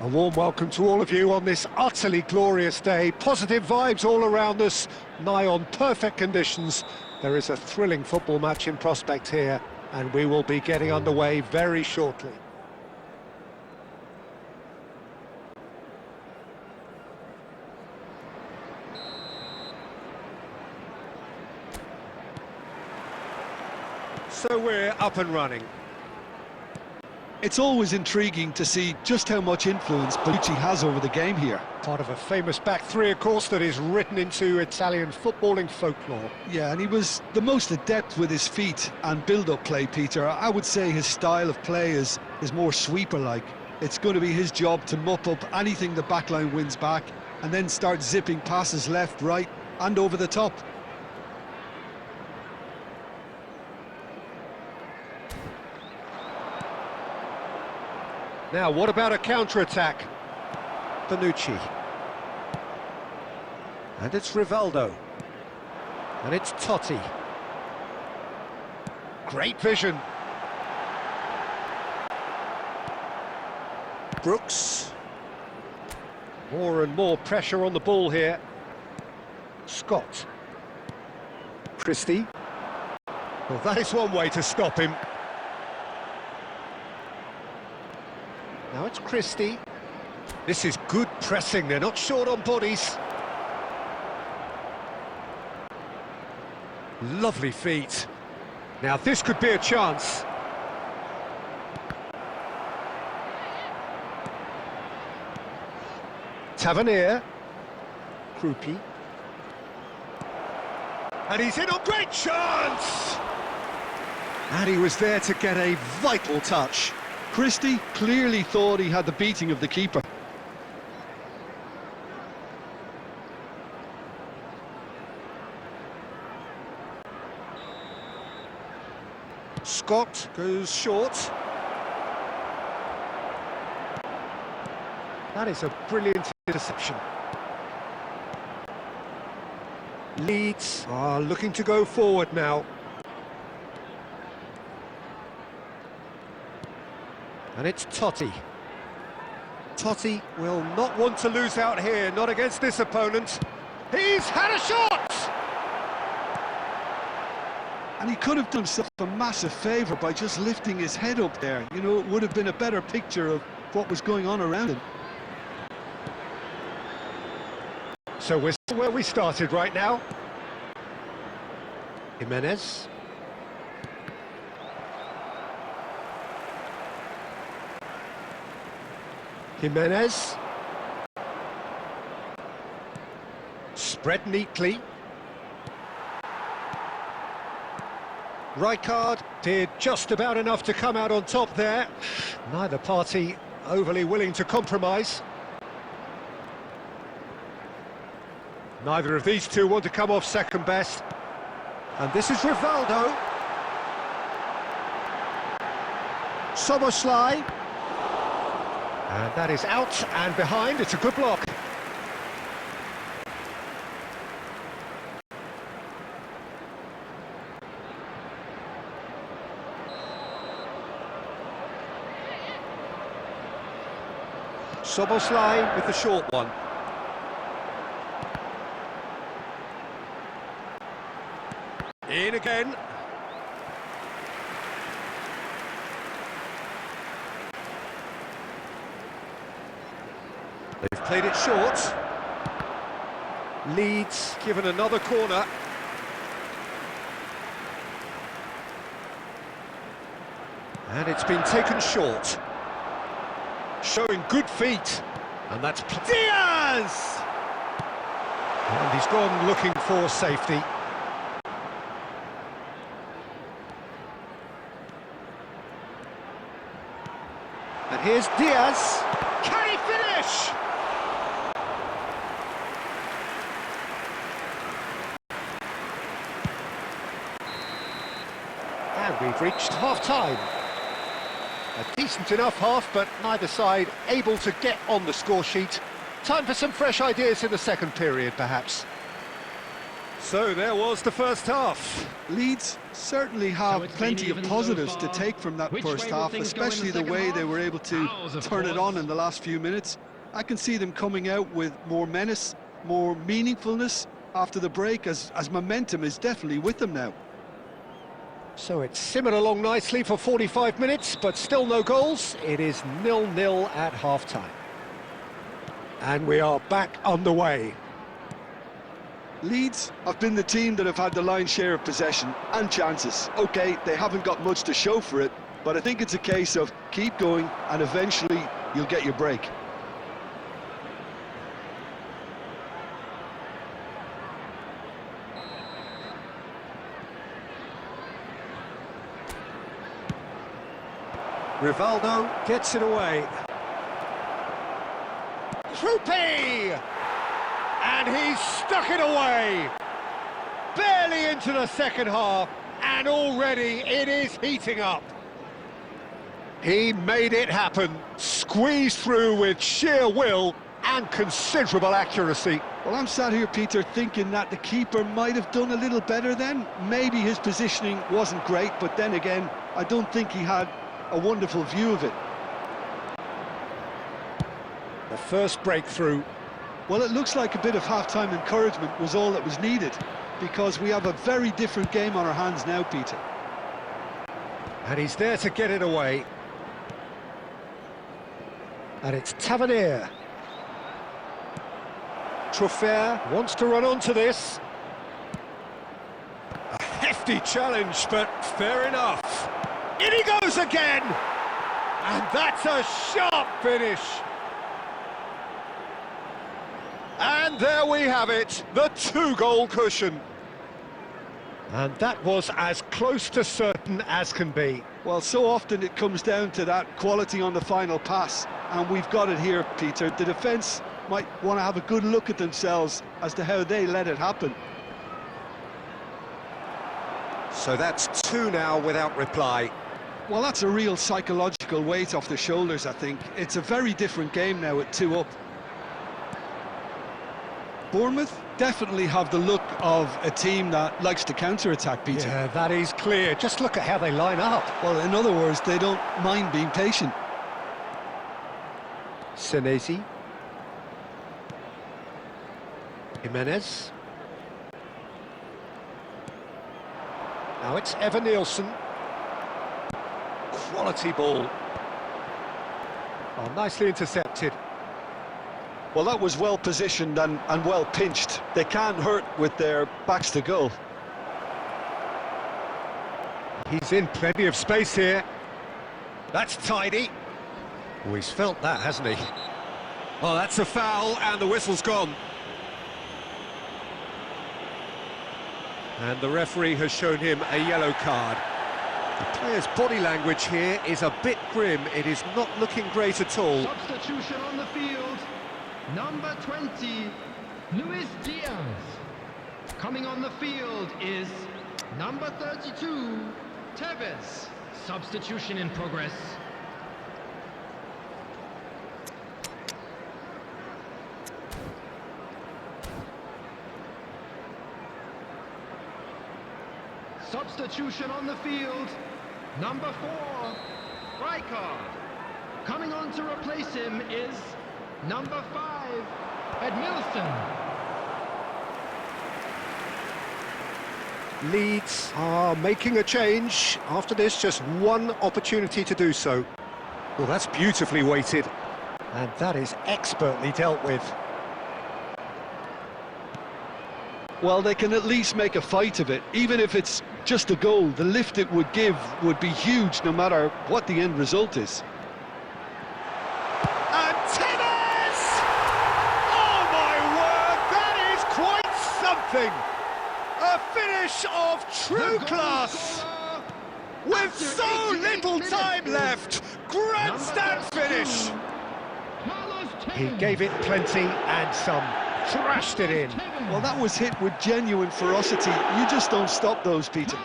A warm welcome to all of you on this utterly glorious day. Positive vibes all around us, nigh on perfect conditions. There is a thrilling football match in prospect here, and we will be getting underway very shortly. So we're up and running. It's always intriguing to see just how much influence Bonucci has over the game here. Part of a famous back three, of course, that is written into Italian footballing folklore. Yeah, and he was the most adept with his feet and build-up play, Peter. I would say his style of play is more sweeper-like. It's going to be his job to mop up anything the backline wins back and then start zipping passes left, right and over the top. Now, what about a counter-attack? Bonucci. And it's Rivaldo. And it's Totti. Great vision. Brooks. More and more pressure on the ball here. Scott. Christie. Well, that is one way to stop him. Now it's Christie. This is good pressing, they're not short on bodies. Lovely feet. Now this could be a chance. Tavernier. Krupi. And he's in a great chance! And he was there to get a vital touch. Christie clearly thought he had the beating of the keeper. Scott goes short. That is a brilliant interception. Leeds are looking to go forward now. And it's Totti. Totti will not want to lose out here, not against this opponent. He's had a shot! And he could have done himself a massive favour by just lifting his head up there. You know, it would have been a better picture of what was going on around him. So we're still where we started right now. Jimenez. Jimenez. Spread neatly. Rijkaard did just about enough to come out on top there. Neither party overly willing to compromise. Neither of these two want to come off second best. And this is Rivaldo. Soboslai. And that is out and behind. It's a good block. Soboslai with the short one. In again. They've played it short. Leeds given another corner. And it's been taken short. Showing good feet. And that's Diaz! And he's gone looking for safety. And here's Diaz. Can he finish? And we've reached half-time. A decent enough half, but neither side able to get on the score sheet. Time for some fresh ideas in the second period, perhaps. So there was the first half. Leeds certainly have plenty of positives to take from that first half, especially the way they were able to turn it on in the last few minutes. I can see them coming out with more menace, more meaningfulness after the break, as momentum is definitely with them now. So it's simmered along nicely for 45 minutes, but still no goals. It is 0-0 at half-time. And we are back underway. Leeds have been the team that have had the lion's share of possession and chances. OK, they haven't got much to show for it, but I think it's a case of keep going and eventually you'll get your break. Rivaldo gets it away. Krupi! And he's stuck it away! Barely into the second half, and already it is heating up. He made it happen, squeezed through with sheer will and considerable accuracy. Well, I'm sat here, Peter, thinking that the keeper might have done a little better then. Maybe his positioning wasn't great, but then again, I don't think he had a wonderful view of it. The first breakthrough. Well, it looks like a bit of half-time encouragement was all that was needed, because we have a very different game on our hands now, Peter. And he's there to get it away. And it's Tavernier. Truffert wants to run onto this. A hefty challenge, but fair enough. In he goes again! And that's a sharp finish. And there we have it, the two-goal cushion. And that was as close to certain as can be. Well, so often it comes down to that quality on the final pass, and we've got it here, Peter. The defence might want to have a good look at themselves as to how they let it happen. So that's two now without reply. Well, that's a real psychological weight off the shoulders, I think. It's a very different game now at 2 up. Bournemouth definitely have the look of a team that likes to counter-attack, Peter. Yeah, that is clear. Just look at how they line up. Well, in other words, they don't mind being patient. Senesi. Jimenez. Now it's Evan Nielsen. Quality ball. Oh, nicely intercepted. Well, that was well positioned and well pinched. They can't hurt with their backs to goal. He's in plenty of space here. That's tidy. Oh, he's felt that, hasn't he? Oh, that's a foul, and the whistle's gone. And the referee has shown him a yellow card. The player's body language here is a bit grim. It is not looking great at all. Substitution on the field. Number 20, Luis Diaz. Coming on the field is number 32, Tevez. Substitution in progress. Substitution on the field. Number 4, Rijkaard. Coming on to replace him is number 5, Edmilson. Leeds are making a change. After this, just one opportunity to do so. Well, that's beautifully weighted. And that is expertly dealt with. Well, they can at least make a fight of it. Even if it's just a goal, the lift it would give would be huge no matter what the end result is. And Tevez! Oh my word, that is quite something! A finish of true class! With so little time left, grandstand finish! He gave it plenty and some, thrashed it in. Well, that was hit with genuine ferocity. You just don't stop those, Peter.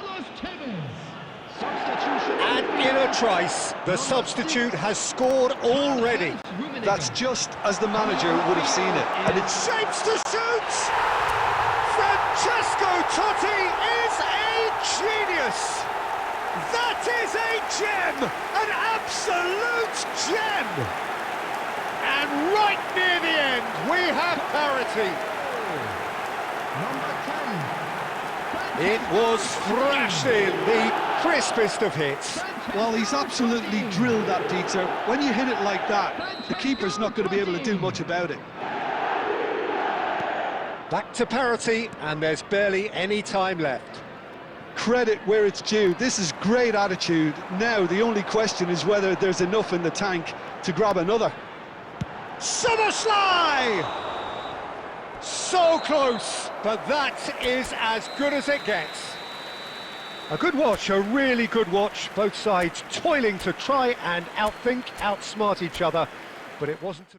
And in a trice, the substitute has scored already. That's just as the manager would have seen it. And it shapes to shoot! Francesco Totti is a genius! That is a gem! An absolute gem! And right near the end, we have parity. Number 10. It was thrashed in, the crispest of hits. Well, he's absolutely drilled that, Peter. When you hit it like that, the keeper's not going to be able to do much about it. Back to parity, and there's barely any time left. Credit where it's due. This is great attitude. Now, the only question is whether there's enough in the tank to grab another. Soboslai! So close, but that is as good as it gets. A good watch, a really good watch. Both sides toiling to try and outthink, outsmart each other, but it wasn't to...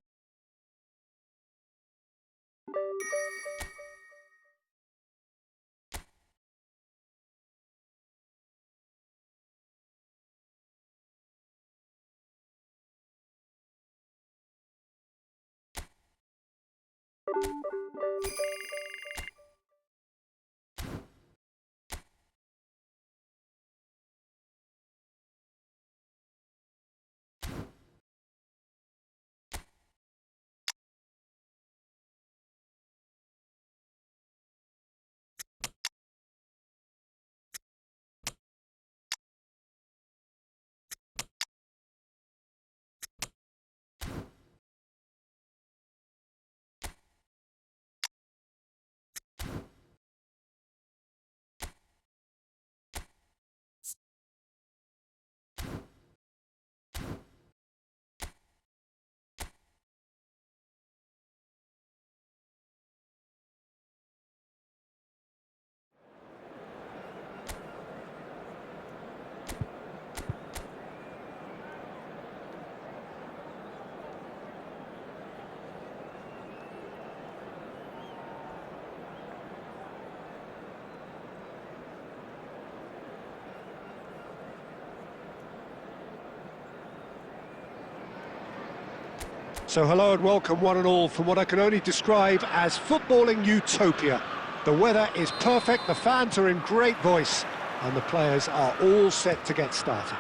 So hello and welcome one and all from what I can only describe as footballing utopia. The weather is perfect, the fans are in great voice, and the players are all set to get started.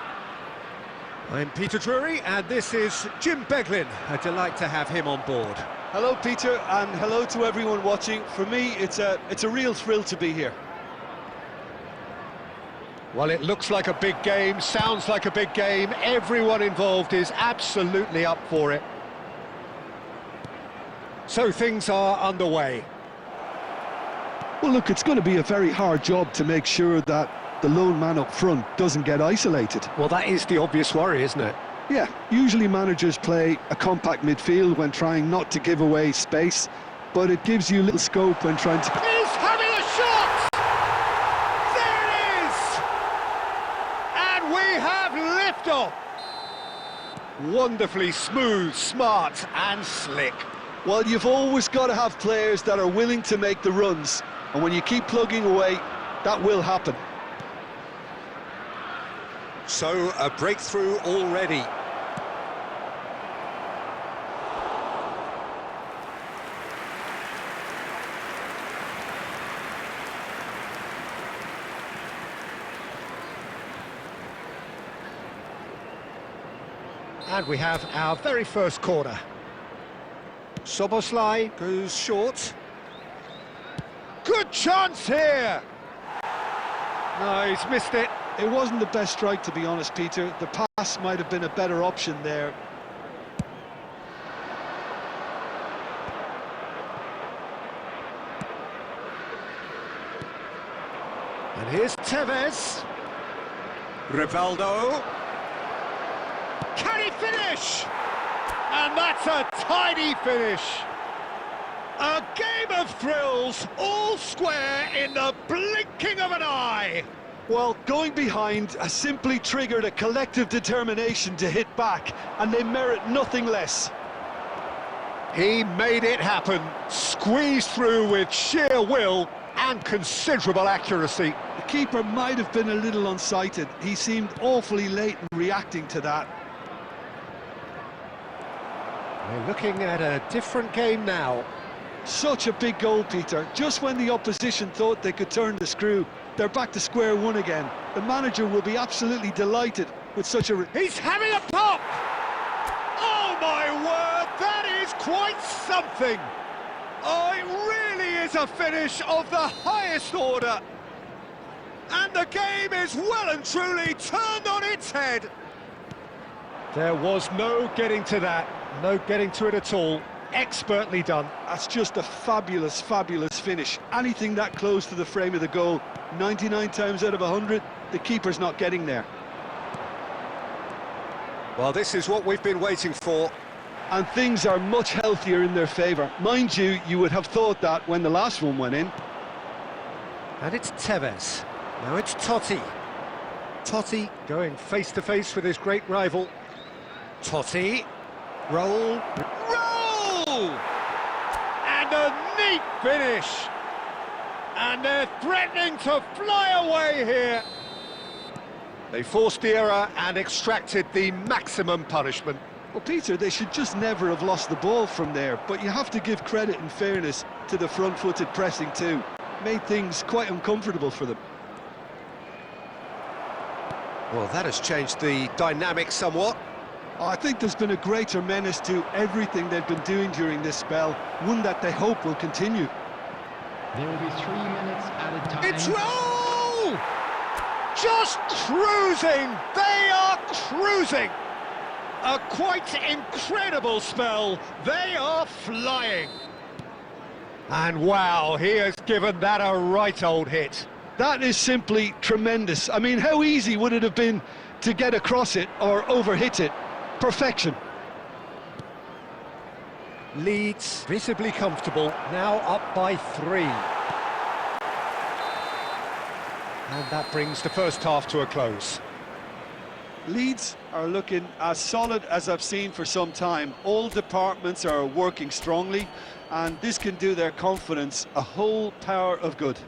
I'm Peter Drury, and this is Jim Beglin. A delight to have him on board. Hello, Peter, and hello to everyone watching. For me, it's a real thrill to be here. Well, it looks like a big game, sounds like a big game. Everyone involved is absolutely up for it. So things are underway. Well, look, it's going to be a very hard job to make sure that the lone man up front doesn't get isolated. Well, that is the obvious worry, isn't it? Yeah, usually managers play a compact midfield when trying not to give away space, but it gives you little scope when trying to... He's having a shot! There it is! And we have liftoff! Wonderfully smooth, smart and slick. Well, you've always got to have players that are willing to make the runs, and when you keep plugging away, that will happen. So, a breakthrough already. And we have our very first corner. Soboslai goes short. Good chance here! No, he's missed it. It wasn't the best strike, to be honest, Peter. The pass might have been a better option there. And here's Tevez. Rivaldo. Can he finish? And that's a tidy finish. A game of thrills, all square in the blinking of an eye. Well, going behind has simply triggered a collective determination to hit back, and they merit nothing less. He made it happen, squeezed through with sheer will and considerable accuracy. The keeper might have been a little unsighted. He seemed awfully late in reacting to that. We're looking at a different game now. Such a big goal, Peter. Just when the opposition thought they could turn the screw, they're back to square one again. The manager will be absolutely delighted with such a... He's having a pop! Oh my word, that is quite something! Oh, it really is a finish of the highest order! And the game is well and truly turned on its head! There was no getting to that, no getting to it at all. Expertly done. That's just a fabulous, fabulous finish. Anything that close to the frame of the goal, 99 times out of 100, the keeper's not getting there. Well, this is what we've been waiting for. And things are much healthier in their favour. Mind you, you would have thought that when the last one went in. And it's Tevez. Now it's Totti. Totti going face-to-face with his great rival. Totti. Roll. Roll! And a neat finish. And they're threatening to fly away here. They forced the error and extracted the maximum punishment. Well, Peter, they should just never have lost the ball from there, but you have to give credit and fairness to the front-footed pressing too. Made things quite uncomfortable for them. Well, that has changed the dynamic somewhat. I think there's been a greater menace to everything they've been doing during this spell, one that they hope will continue. There will be 3 minutes at a time. It's roll! Just cruising! They are cruising! A quite incredible spell. They are flying. And wow, he has given that a right old hit. That is simply tremendous. I mean, how easy would it have been to get across it or overhit it? Perfection. Leeds visibly comfortable, now up by 3. And that brings the first half to a close. Leeds are looking as solid as I've seen for some time. All departments are working strongly, and this can do their confidence a whole power of good.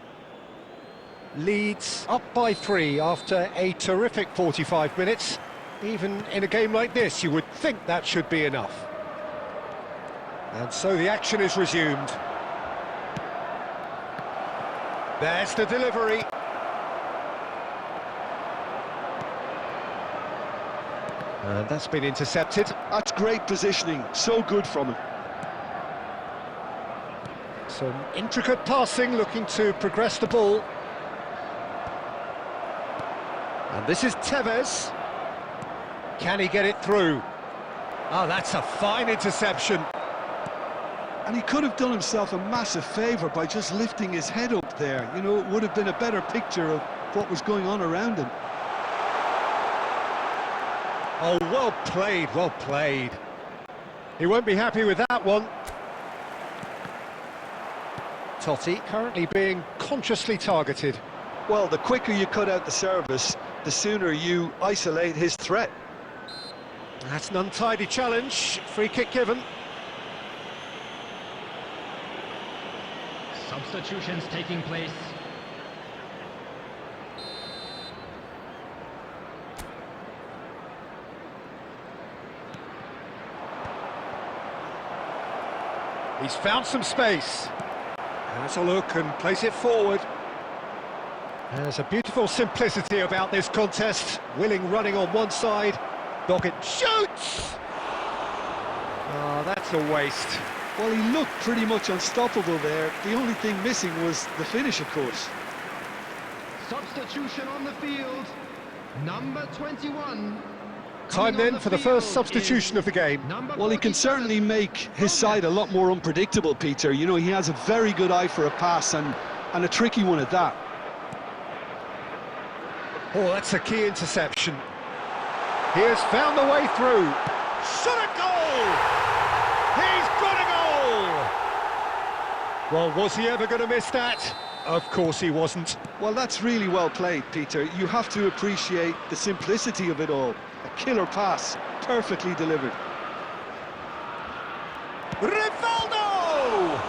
Leeds up by 3 after a terrific 45 minutes. Even in a game like this, you would think that should be enough. And so the action is resumed. There's the delivery. And that's been intercepted. That's great positioning, so good from him. Some intricate passing, looking to progress the ball. And this is Tevez. Can he get it through? Oh, that's a fine interception. And he could have done himself a massive favour by just lifting his head up there. You know, it would have been a better picture of what was going on around him. Oh, well played, well played. He won't be happy with that one. Totti currently being consciously targeted. Well, the quicker you cut out the service, the sooner you isolate his threat. That's an untidy challenge. Free kick given. Substitutions taking place. He's found some space. Has a look and plays it forward. There's a beautiful simplicity about this contest. Willing running on one side. Doggett shoots! Oh, that's a waste. Well, he looked pretty much unstoppable there. The only thing missing was the finish, of course. Substitution on the field. Number 21. Time then for the first substitution of the game. Well, he can certainly make his side a lot more unpredictable, Peter. You know, he has a very good eye for a pass and a tricky one at that. Oh, that's a key interception. He has found the way through. Shot a goal! He's got a goal! Well, was he ever going to miss that? Of course he wasn't. Well, that's really well played, Peter. You have to appreciate the simplicity of it all. A killer pass, perfectly delivered. Rivaldo!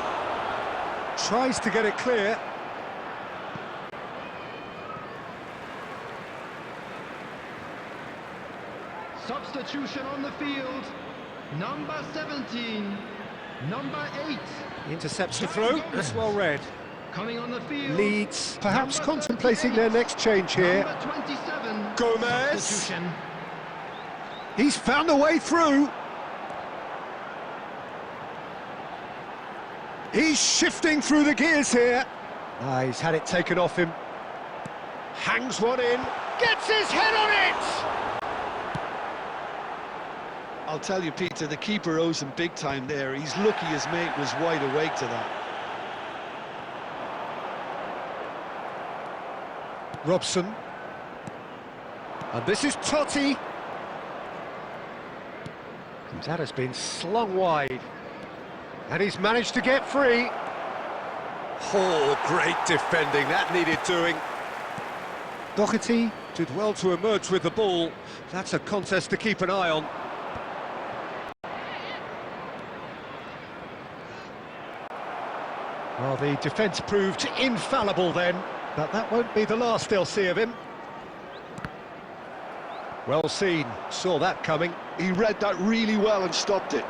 Tries to get it clear. Substitution on the field. Number 17. Number 8. He intercepts the throw, that's well read. Coming on the field. Leeds, perhaps Number contemplating 38. their next change here. Number 27. Gomez. Substitution. He's found a way through. He's shifting through the gears here. He's had it taken off him. Hangs one in. Gets his head on it! I'll tell you, Peter, the keeper owes him big time there. He's lucky his mate was wide awake to that. Robson. And this is Totti. And that has been slung wide. And he's managed to get free. Oh, great defending, that needed doing. Doherty did well to emerge with the ball. That's a contest to keep an eye on. Well, the defence proved infallible then, but that won't be the last they'll see of him. Well seen, saw that coming. He read that really well and stopped it.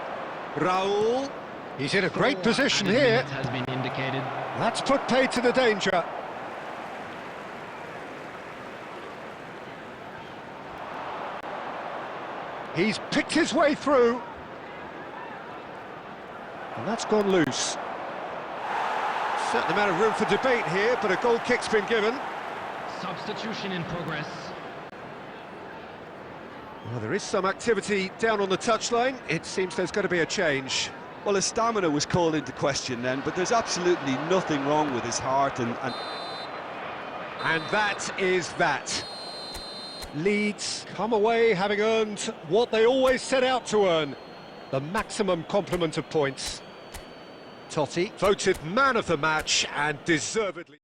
Raul, he's in a great Four position added here. minutes has been indicated. That's put paid to the danger. He's picked his way through. And that's gone loose. Certain amount of room for debate here, but a goal kick's been given. Substitution in progress. Well, there is some activity down on the touchline. It seems there's going to be a change. Well, his stamina was called into question then, but there's absolutely nothing wrong with his heart and... And that is that. Leeds come away having earned what they always set out to earn, the maximum complement of points. Totti voted man of the match and deservedly.